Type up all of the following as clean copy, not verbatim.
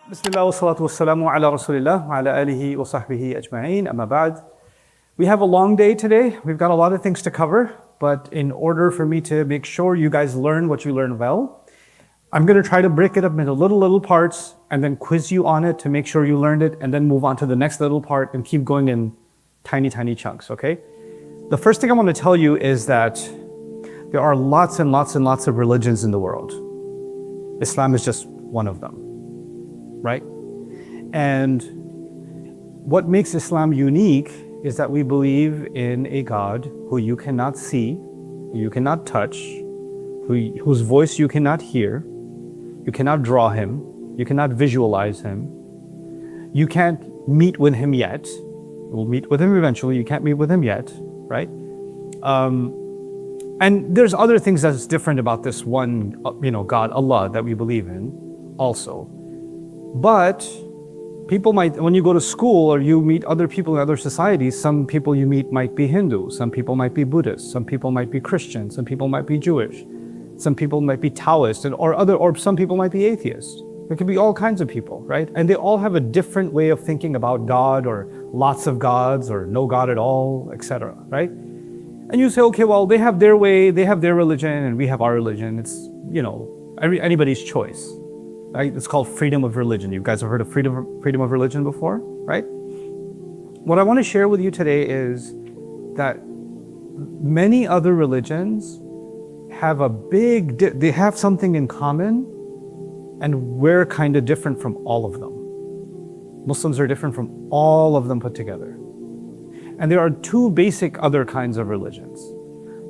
Bismillah wa salatu wassalamu ala rasulillah wa ala alihi wa sahbihi ajma'een, amma ba'd. We have a long day today. We've got a lot of things to cover, but in order for me to make sure you guys learn what you learn well, I'm going to try to break it up into little parts and then quiz you on it to make sure you learned it and then move on to the next little part and keep going in tiny chunks, okay? The first thing I want to tell you is that there are lots and lots of religions in the world. Islam is just one of them. Right? And what makes Islam unique is that we believe in a God who you cannot see, who you cannot touch, whose voice you cannot hear, you cannot draw him, you cannot visualize him, you can't meet with him yet. We'll meet with him eventually, you can't meet with him yet, right? And there's other things that's different about this one, God, Allah, that we believe in also. But people might, when you go to school or you meet other people in other societies, some people you meet might be Hindu, some people might be Buddhist, some people might be Christian, some people might be Jewish, some people might be Taoist, or some people might be atheist. There could be all kinds of people, right? And they all have a different way of thinking about God, or lots of gods, or no God at all, etc., right? And you say, okay, well, they have their way, they have their religion, and we have our religion. It's, anybody's choice. Right? It's called freedom of religion. You guys have heard of freedom of religion before, right? What I want to share with you today is that many other religions have they have something in common, and we're kind of different from all of them. Muslims are different from all of them put together. And there are two basic other kinds of religions.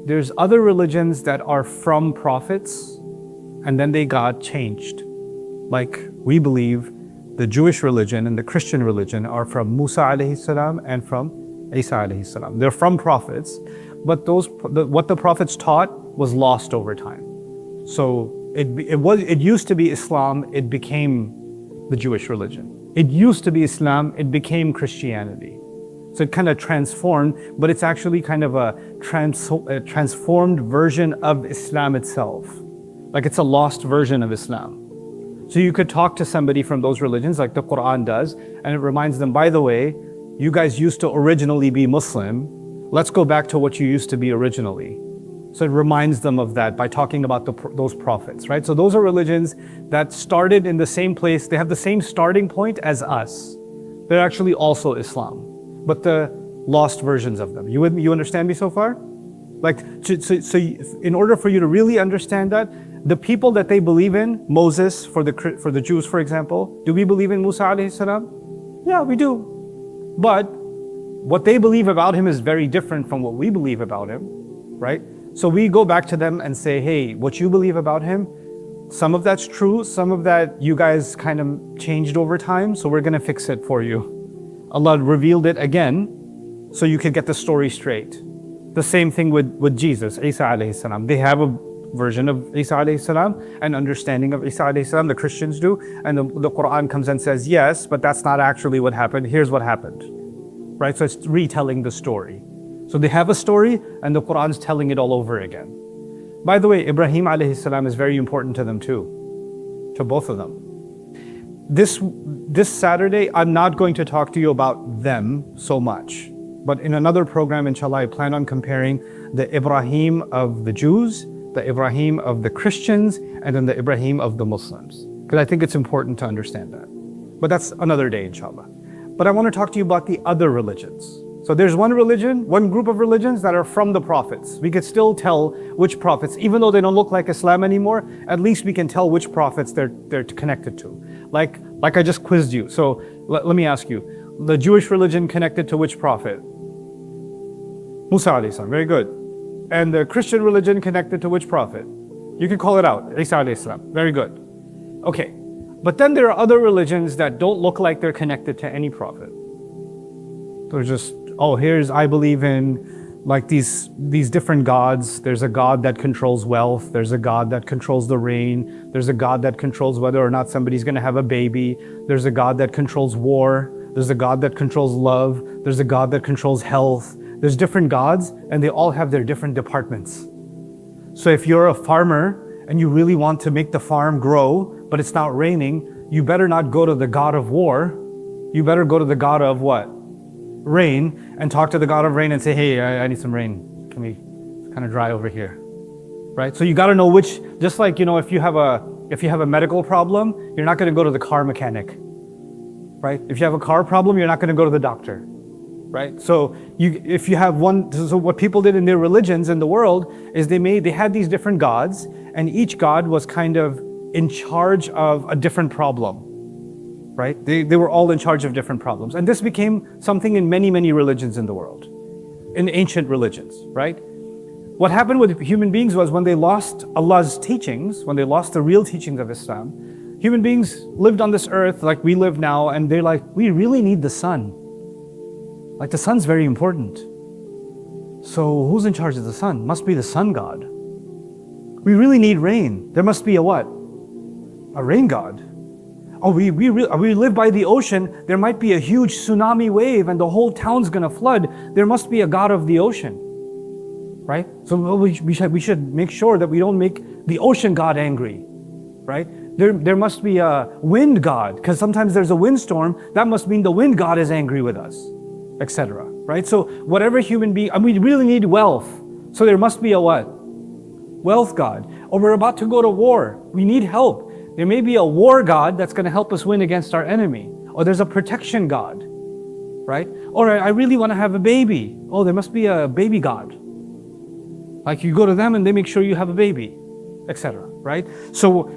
There's other religions that are from prophets, and then they got changed. Like we believe the Jewish religion and the Christian religion are from Musa alayhi salam and from Isa alayhi salam. They're from prophets, but what the prophets taught was lost over time. So it used to be Islam, it became the Jewish religion. It used to be Islam, it became Christianity. So it kind of transformed, but it's actually kind of a transformed version of Islam itself. Like it's a lost version of Islam. So you could talk to somebody from those religions like the Qur'an does, and it reminds them, by the way, you guys used to originally be Muslim. Let's go back to what you used to be originally. So it reminds them of that by talking about those prophets, right? So those are religions that started in the same place. They have the same starting point as us. They're actually also Islam, but the lost versions of them. You understand me so far? So in order for you to really understand that, the people that they believe in, Moses, for the Jews, for example, do we believe in Musa alayhi salam? Yeah, we do. But what they believe about him is very different from what we believe about him, right? So we go back to them and say, hey, what you believe about him, some of that's true, some of that you guys kind of changed over time, so we're gonna fix it for you. Allah revealed it again, so you could get the story straight. The same thing with Jesus, Isa alayhi salam. They have a version of Isa alayhi salam, an understanding of Isa alayhi salam, the Christians do, and the Qur'an comes and says, yes, but that's not actually what happened, here's what happened, right? So it's retelling the story. So they have a story, and the Qur'an's telling it all over again. By the way, Ibrahim alayhi salam is very important to them too, to both of them. This Saturday, I'm not going to talk to you about them so much, but in another program, inshallah, I plan on comparing the Ibrahim of the Jews, the Ibrahim of the Christians, and then the Ibrahim of the Muslims. Because I think it's important to understand that. But that's another day, inshallah. But I want to talk to you about the other religions. So there's one group of religions that are from the prophets. We could still tell which prophets, even though they don't look like Islam anymore, at least we can tell which prophets they're connected to. Like I just quizzed you. So let me ask you, the Jewish religion connected to which prophet? Musa alayhi salam, very good. And the Christian religion connected to which prophet? You can call it out, Isa alayhi salam, very good. Okay, but then there are other religions that don't look like they're connected to any prophet. They're just, I believe in like these different gods. There's a God that controls wealth, there's a God that controls the rain, there's a God that controls whether or not somebody's gonna have a baby, there's a God that controls war, there's a God that controls love, there's a God that controls health. There's different gods, and they all have their different departments. So if you're a farmer and you really want to make the farm grow, but it's not raining, you better not go to the God of war. You better go to the God of what? Rain, and talk to the God of rain and say, hey, I need some rain. Can we, it's kind of dry over here, right? So you got to know which, just like, if you have a medical problem, you're not going to go to the car mechanic, right? If you have a car problem, you're not going to go to the doctor, right? So if you have one, so what people did in their religions in the world is they had these different gods, and each god was kind of in charge of a different problem. Right? They were all in charge of different problems. And this became something in many, many religions in the world, in ancient religions, right? What happened with human beings was when they lost Allah's teachings, when they lost the real teachings of Islam, human beings lived on this earth like we live now, and they're like, we really need the sun. Like the sun's very important. So who's in charge of the sun? Must be the sun god. We really need rain. There must be a what? A rain god. Oh, we live by the ocean. There might be a huge tsunami wave and the whole town's gonna flood. There must be a god of the ocean, right? So we should make sure that we don't make the ocean god angry, right? There must be a wind god, because sometimes there's a windstorm. That must mean the wind god is angry with us, etc. Right? So whatever human being, and we really need wealth. So there must be a what? Wealth god. Or we're about to go to war. We need help. There may be a war god that's going to help us win against our enemy. Or there's a protection god, right? Or I really want to have a baby. Oh, there must be a baby god. Like you go to them and they make sure you have a baby, etc. Right? So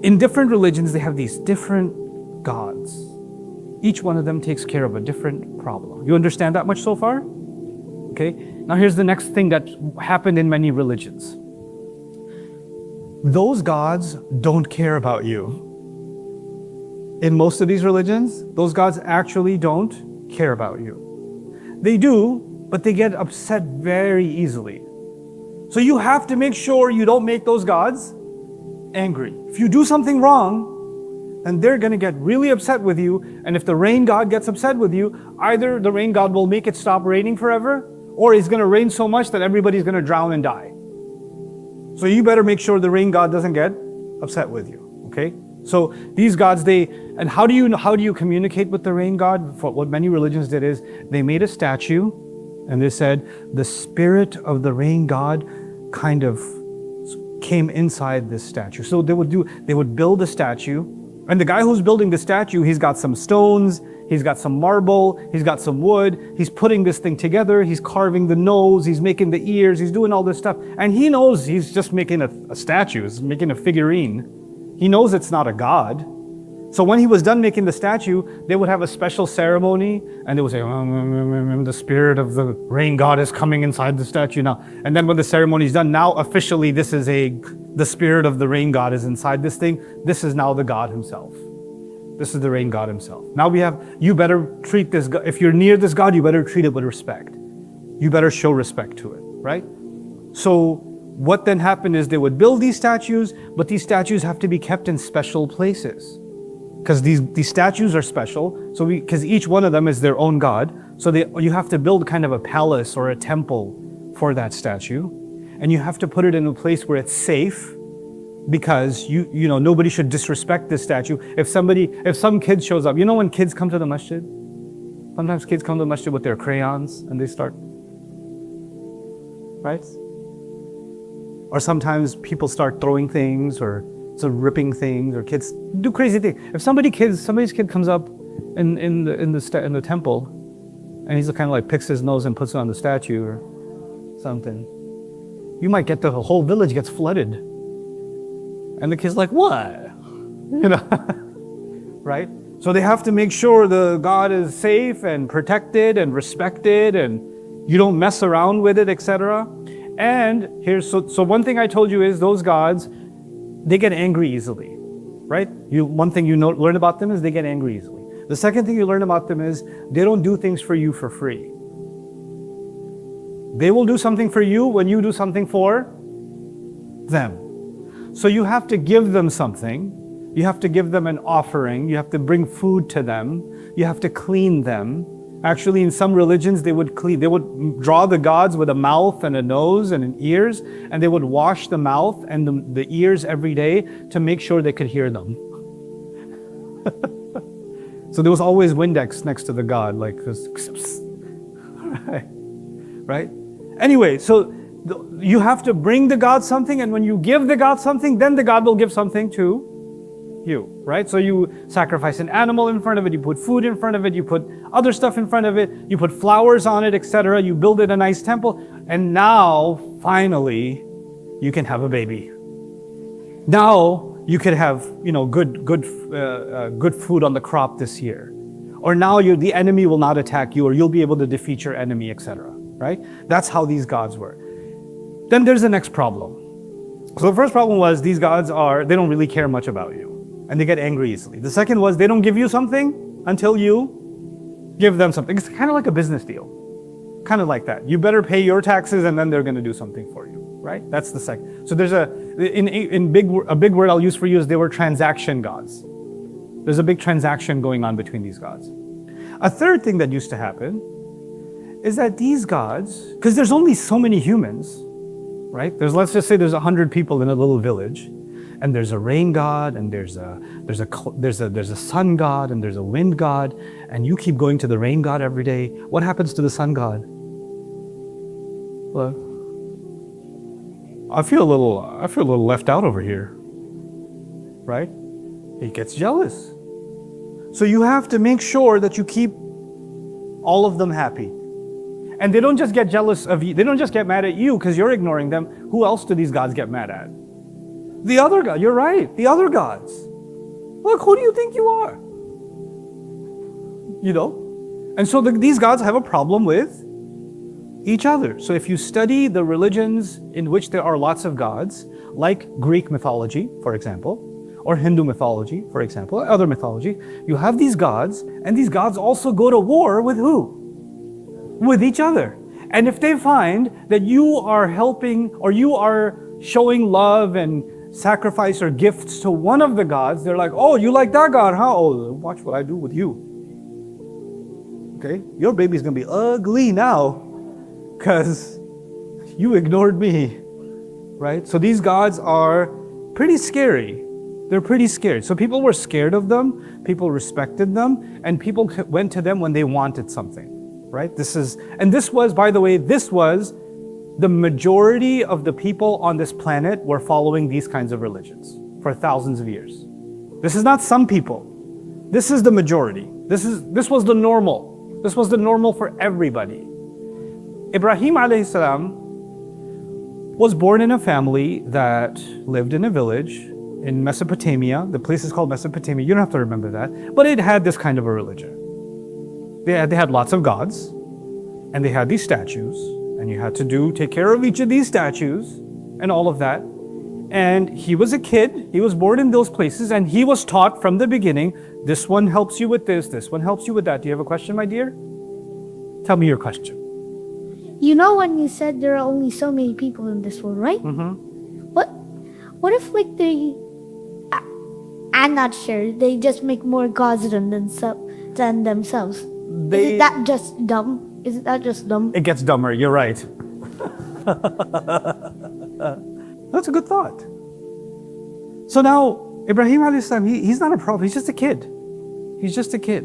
in different religions, they have these different gods. Each one of them takes care of a different problem. You understand that much so far? Okay. Now here's the next thing that happened in many religions. Those gods don't care about you. In most of these religions, those gods actually don't care about you. They do, but they get upset very easily. So you have to make sure you don't make those gods angry. If you do something wrong, then they're going to get really upset with you. And if the rain god gets upset with you, either the rain god will make it stop raining forever, or it's going to rain so much that everybody's going to drown and die. So you better make sure the rain god doesn't get upset with you, okay? So these gods, and how do you communicate with the rain god? What many religions did is they made a statue, and they said the spirit of the rain god kind of came inside this statue. So they would build a statue, and the guy who's building the statue, he's got some stones, he's got some marble, he's got some wood, he's putting this thing together, he's carving the nose, he's making the ears, he's doing all this stuff. And he knows he's just making a statue, he's making a figurine. He knows it's not a god. So when he was done making the statue, they would have a special ceremony, and they would say, the spirit of the rain god is coming inside the statue now. And then when the ceremony is done, now officially the spirit of the rain god is inside this thing. This is now the god himself. This is the rain god himself. Now you better treat this god, if you're near this god, you better treat it with respect. You better show respect to it, right? So what then happened is they would build these statues, but these statues have to be kept in special places. Because these statues are special, so because each one of them is their own god, so you have to build kind of a palace or a temple for that statue, and you have to put it in a place where it's safe, because you know nobody should disrespect this statue. If some kid shows up, when kids come to the masjid, sometimes kids come to the masjid with their crayons and they start, right? Or sometimes people start throwing things or ripping things, or kids do crazy things. If somebody's kid comes up in the temple, and he's kind of like picks his nose and puts it on the statue or something, you might get the whole village gets flooded, and the kid's like, what? Right? So they have to make sure the god is safe and protected and respected, and you don't mess around with it, etc. And so one thing I told you is those gods, they get angry easily, right? One thing you learn about them is they get angry easily. The second thing you learn about them is they don't do things for you for free. They will do something for you when you do something for them. So you have to give them something. You have to give them an offering. You have to bring food to them. You have to clean them. Actually, in some religions, they would draw the gods with a mouth and a nose and an ears, and they would wash the mouth and the ears every day to make sure they could hear them. So there was always Windex next to the god, like, right? Anyway, so you have to bring the god something, and when you give the god something, then the god will give something to you, right? So you sacrifice an animal in front of it, you put food in front of it, you put other stuff in front of it, you put flowers on it, etc. You build it a nice temple, and now, finally, you can have a baby. Now you could have, good food on the crop this year. Or now the enemy will not attack you, or you'll be able to defeat your enemy, etc. Right? That's how these gods were. Then there's the next problem. So the first problem was these gods they don't really care much about you, and they get angry easily. The second was they don't give you something until you give them something. It's kind of like a business deal. Kind of like that. You better pay your taxes, and then they're going to do something for you, right? That's the second. So there's a big word I'll use for you is they were transaction gods. There's a big transaction going on between these gods. A third thing that used to happen is that these gods, because there's only so many humans, right? Let's just say there's 100 people in a little village, and there's a rain god, and there's a sun god, and there's a wind god, and you keep going to the rain god every day. What happens to the sun god? Well, I feel a little left out over here, right? He gets jealous. So you have to make sure that you keep all of them happy. And they don't just get jealous of you, they don't just get mad at you because you're ignoring them. Who else do these gods get mad at? The other god, you're right, the other gods. Look, who do you think you are? And so these gods have a problem with each other. So if you study the religions in which there are lots of gods, like Greek mythology, for example, or Hindu mythology, for example, or other mythology, you have these gods, and these gods also go to war with who? With each other. And if they find that you are helping, or you are showing love and sacrifice or gifts to one of the gods, they're like, oh, you like that god, huh? Oh, watch what I do with you. Okay? Your baby's gonna be ugly now, because you ignored me, right? So these gods are pretty scary. They're pretty scary. So people were scared of them, people respected them, and people went to them when they wanted something, right? This was the majority of the people on this planet were following these kinds of religions for thousands of years. This is not some people. This is the majority. This was the normal. This was the normal for everybody. Ibrahim alayhi salam was born in a family that lived in a village in Mesopotamia. The place is called Mesopotamia. You don't have to remember that. But it had this kind of a religion. They had lots of gods, and they had these statues, and you had to take care of each of these statues and all of that. And he was a kid, he was born in those places, and he was taught from the beginning, this one helps you with this one helps you with that. Do you have a question, my dear? Tell me your question. You know when you said there are only so many people in this world, right? Mm-hmm. What if I'm not sure, they just make more gods than themselves? Is that just dumb? It gets dumber, you're right. That's a good thought. So now, Ibrahim alayhi salam, he's not a prophet, he's just a kid. He's just a kid.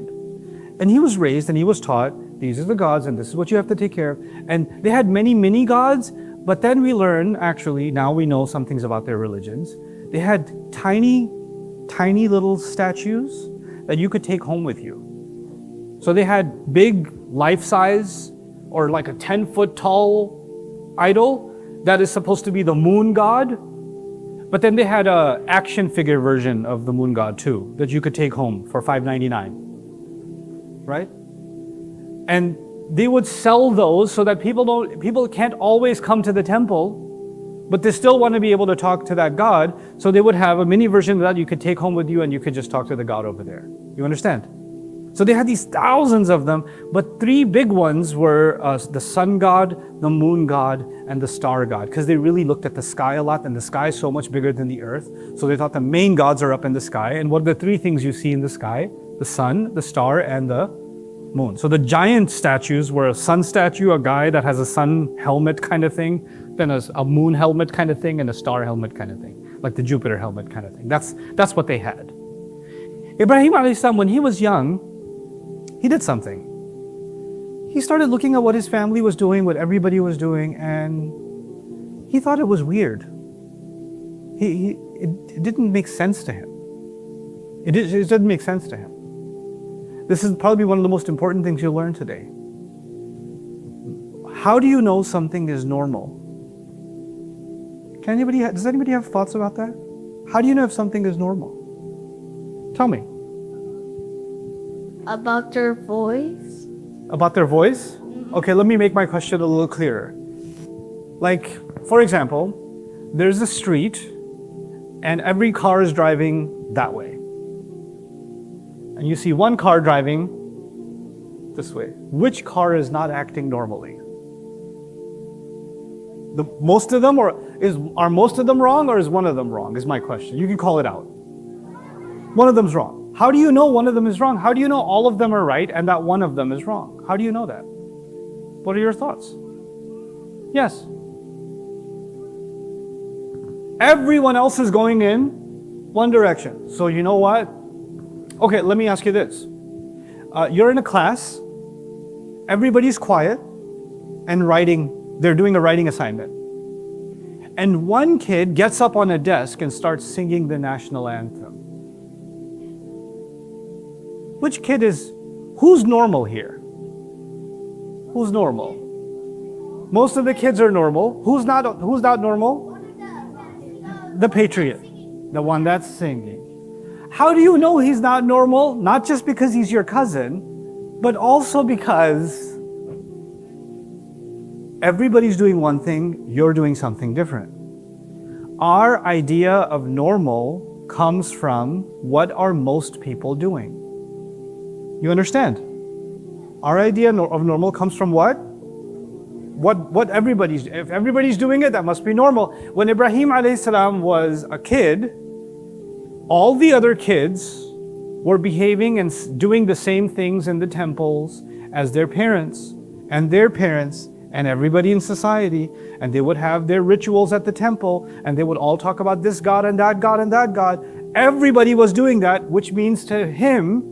And he was raised and he was taught, these are the gods and this is what you have to take care of. And they had many mini gods, but then we learn, actually, now we know some things about their religions. They had tiny little statues that you could take home with you. So they had big life-size or like a 10-foot tall idol that is supposed to be the moon god. But then they had a action figure version of the moon god too that you could take home for $5.99, right? And they would sell those so that people can't always come to the temple, but they still want to be able to talk to that God. So they would have a mini version of that you could take home with you and you could just talk to the God over there. You understand? So they had these thousands of them, but three big ones were the sun god, the moon god, and the star god, because they really looked at the sky a lot, and the sky is so much bigger than the earth. So they thought the main gods are up in the sky. And what are the three things you see in the sky? The sun, the star, and the moon. So the giant statues were a sun statue, a guy that has a sun helmet kind of thing, then a moon helmet kind of thing, and a star helmet kind of thing, like the Jupiter helmet kind of thing. That's what they had. Ibrahim alayhi salam, when he was young, he did something. He started looking at what his family was doing, what everybody was doing, and he thought it was weird. It didn't make sense to him. It didn't make sense to him. This is probably one of the most important things you'll learn today. How do you know something is normal? Does anybody have thoughts about that? How do you know if something is normal? Tell me. About their voice? About their voice? Okay, let me make my question a little clearer. Like, for example, there's a street and every car is driving that way. And you see one car driving this way. Which car is not acting normally? Most of them, or are most of them wrong, or is one of them wrong, is my question. You can call it out. One of them's wrong. How do you know one of them is wrong? How do you know all of them are right and that one of them is wrong? How do you know that? What are your thoughts? Yes. Everyone else is going in one direction. So you know what? Okay, let me ask you this. You're in a class, everybody's quiet and writing. They're doing a writing assignment. And one kid gets up on a desk and starts singing the national anthem. Which kid who's normal here? Who's normal? Most of the kids are normal. Who's not normal? The patriot, the one that's singing. How do you know he's not normal? Not just because he's your cousin, but also because everybody's doing one thing, you're doing something different. Our idea of normal comes from what are most people doing. You understand? Our idea of normal comes from what? What if everybody's doing it, that must be normal. When Ibrahim alayhi salam was a kid, all the other kids were behaving and doing the same things in the temples as their parents and everybody in society, and they would have their rituals at the temple, and they would all talk about this God and that God and that God. Everybody was doing that, which means to him,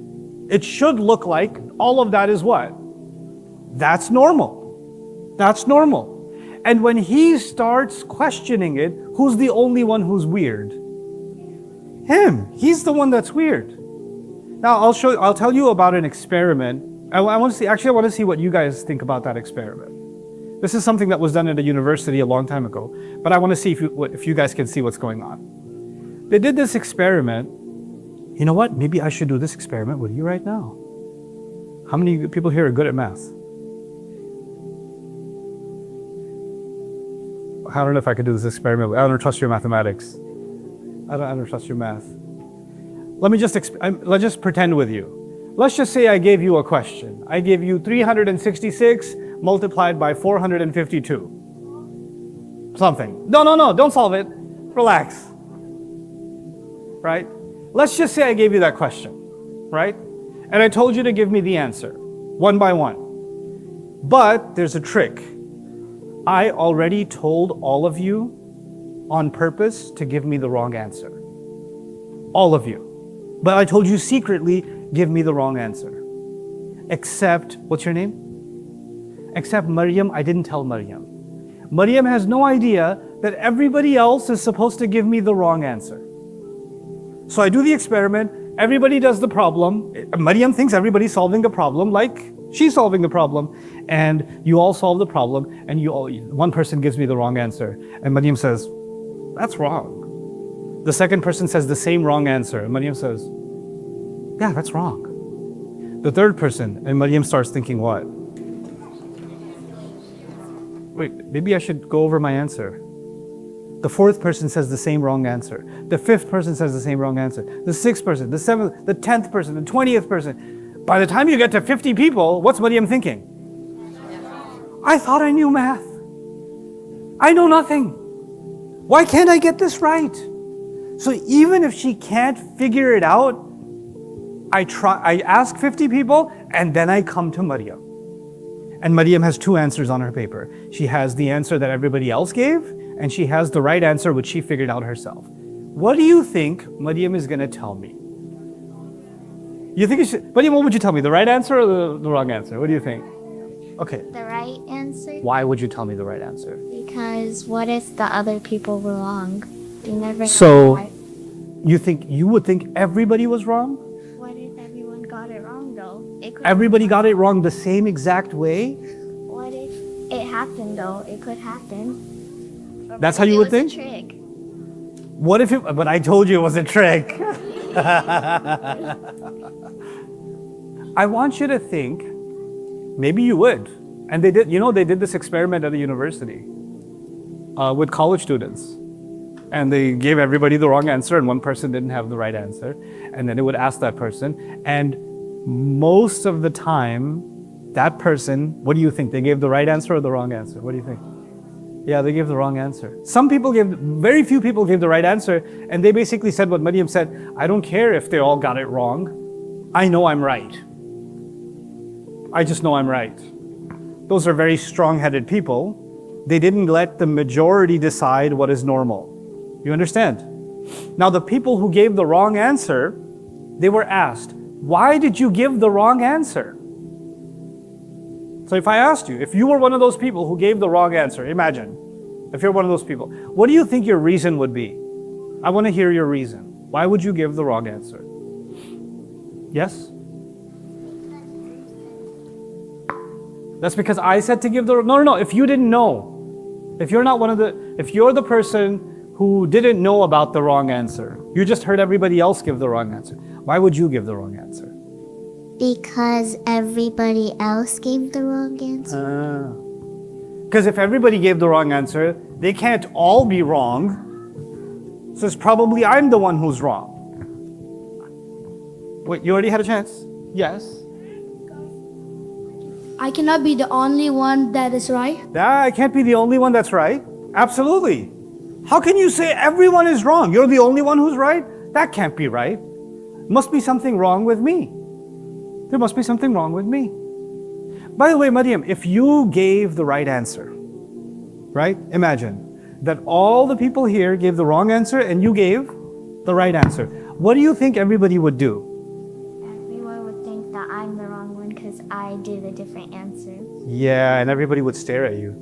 it should look like all of that is what? That's normal. That's normal. And when he starts questioning it, who's the only one who's weird? Him. He's the one that's weird. Now I'll tell you about an experiment. I want to see what you guys think about that experiment. This is something that was done at a university a long time ago, but I want to see if you guys can see what's going on. They did this experiment. You know what? Maybe I should do this experiment with you right now. How many people here are good at math? I don't know if I could do this experiment. I don't trust your mathematics. I don't trust your math. Let's just pretend with you. Let's just say I gave you a question. I gave you 366 multiplied by 452. Something. No, don't solve it. Relax. Right? Let's just say I gave you that question, right? And I told you to give me the answer, one by one. But there's a trick. I already told all of you on purpose to give me the wrong answer. All of you. But I told you secretly, give me the wrong answer. Except, what's your name? Except Maryam, I didn't tell Maryam. Maryam has no idea that everybody else is supposed to give me the wrong answer. So I do the experiment, everybody does the problem. Maryam thinks everybody's solving the problem like she's solving the problem. And you all solve the problem, and one person gives me the wrong answer. And Maryam says, that's wrong. The second person says the same wrong answer. And Maryam says, yeah, that's wrong. The third person, and Maryam starts thinking what? Wait, maybe I should go over my answer. The fourth person says the same wrong answer. The fifth person says the same wrong answer. The sixth person, the seventh, the 10th person, the 20th person. By the time you get to 50 people, what's Maryam thinking? I thought I knew math. I know nothing. Why can't I get this right? So even if she can't figure it out, I ask 50 people, and then I come to Maryam. And Maryam has two answers on her paper. She has the answer that everybody else gave, and she has the right answer which she figured out herself. What do you think Maryam is going to tell me? You think you should, but what would you tell me? The right answer or the wrong answer? What do you think? Okay. The right answer? Why would you tell me the right answer? Because what if the other people were wrong? You never know. So, you would think everybody was wrong? What if everyone got it wrong though? Everybody got it wrong the same exact way? What if it happened though? It could happen. Or That's how maybe you would it was think? a trick. What if it, but I told you it was a trick. I want you to think, maybe you would. And they did, they did this experiment at a university with college students. And they gave everybody the wrong answer and one person didn't have the right answer. And then they would ask that person. And most of the time, that person, what do you think? They gave the right answer or the wrong answer? What do you think? Yeah, they gave the wrong answer. Very few people gave the right answer. And they basically said what Maryam said, I don't care if they all got it wrong. I know I'm right. I just know I'm right. Those are very strong-headed people. They didn't let the majority decide what is normal. You understand? Now, the people who gave the wrong answer, they were asked, why did you give the wrong answer? So if I asked you, if you were one of those people who gave the wrong answer, imagine, if you're one of those people, what do you think your reason would be? I want to hear your reason. Why would you give the wrong answer? Yes? That's because I said to give no. If you didn't know, if you're the person who didn't know about the wrong answer, you just heard everybody else give the wrong answer, why would you give the wrong answer? Because everybody else gave the wrong answer. Because if everybody gave the wrong answer, they can't all be wrong. So it's probably I'm the one who's wrong. Wait, you already had a chance? Yes. I cannot be the only one that is right. I can't be the only one that's right. Absolutely. How can you say everyone is wrong? You're the only one who's right? That can't be right. Must be something wrong with me. There must be something wrong with me. By the way, Maryam, if you gave the right answer, right? Imagine that all the people here gave the wrong answer and you gave the right answer. What do you think everybody would do? Everyone would think that I'm the wrong one because I did a different answer. Yeah, and everybody would stare at you.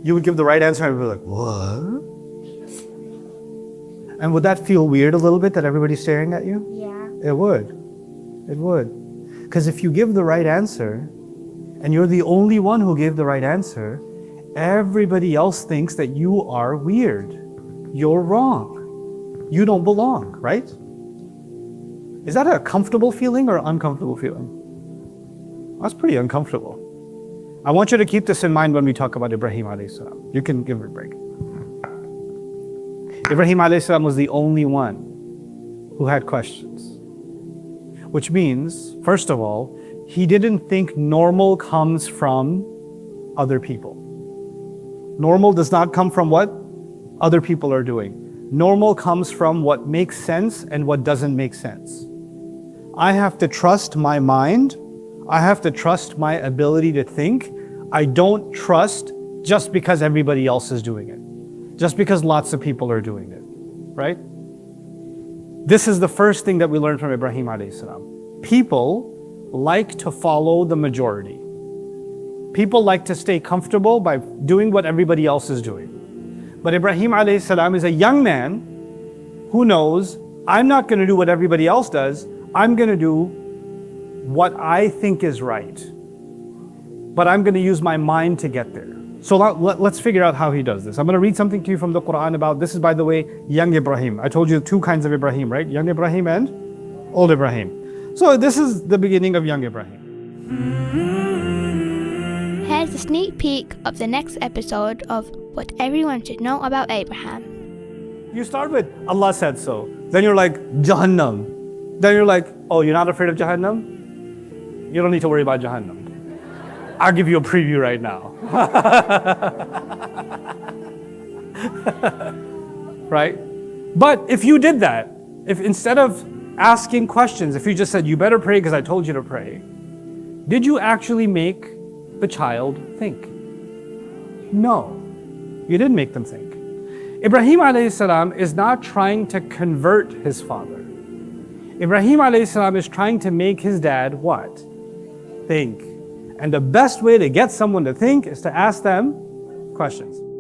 You would give the right answer and everybody would be like, what? And would that feel weird a little bit that everybody's staring at you? Yeah. It would. It would. Because if you give the right answer, and you're the only one who gave the right answer, everybody else thinks that you are weird. You're wrong. You don't belong, right? Is that a comfortable feeling or uncomfortable feeling? That's pretty uncomfortable. I want you to keep this in mind when we talk about Ibrahim alayhi salam. You can give it a break. Ibrahim alayhi salam was the only one who had questions. Which means, first of all, he didn't think normal comes from other people. Normal does not come from what other people are doing. Normal comes from what makes sense and what doesn't make sense. I have to trust my mind. I have to trust my ability to think. I don't trust just because everybody else is doing it. Just because lots of people are doing it, right? This is the first thing that we learn from Ibrahim alayhi salam. People like to follow the majority. People like to stay comfortable by doing what everybody else is doing. But Ibrahim alayhi salam is a young man who knows, I'm not going to do what everybody else does. I'm going to do what I think is right. But I'm going to use my mind to get there. So let's figure out how he does this. I'm going to read something to you from the Qur'an about, this is, by the way, young Ibrahim. I told you two kinds of Ibrahim, right? Young Ibrahim and old Ibrahim. So this is the beginning of young Ibrahim. Here's a sneak peek of the next episode of What Everyone Should Know About Abraham. You start with, Allah said so. Then you're like, Jahannam. Then you're like, oh, you're not afraid of Jahannam? You don't need to worry about Jahannam. I'll give you a preview right now. Right? But if you did that, if instead of asking questions, if you just said, you better pray because I told you to pray, did you actually make the child think? No, you didn't make them think. Ibrahim alayhi salam is not trying to convert his father. Ibrahim alayhi salam is trying to make his dad what? Think. And the best way to get someone to think is to ask them questions.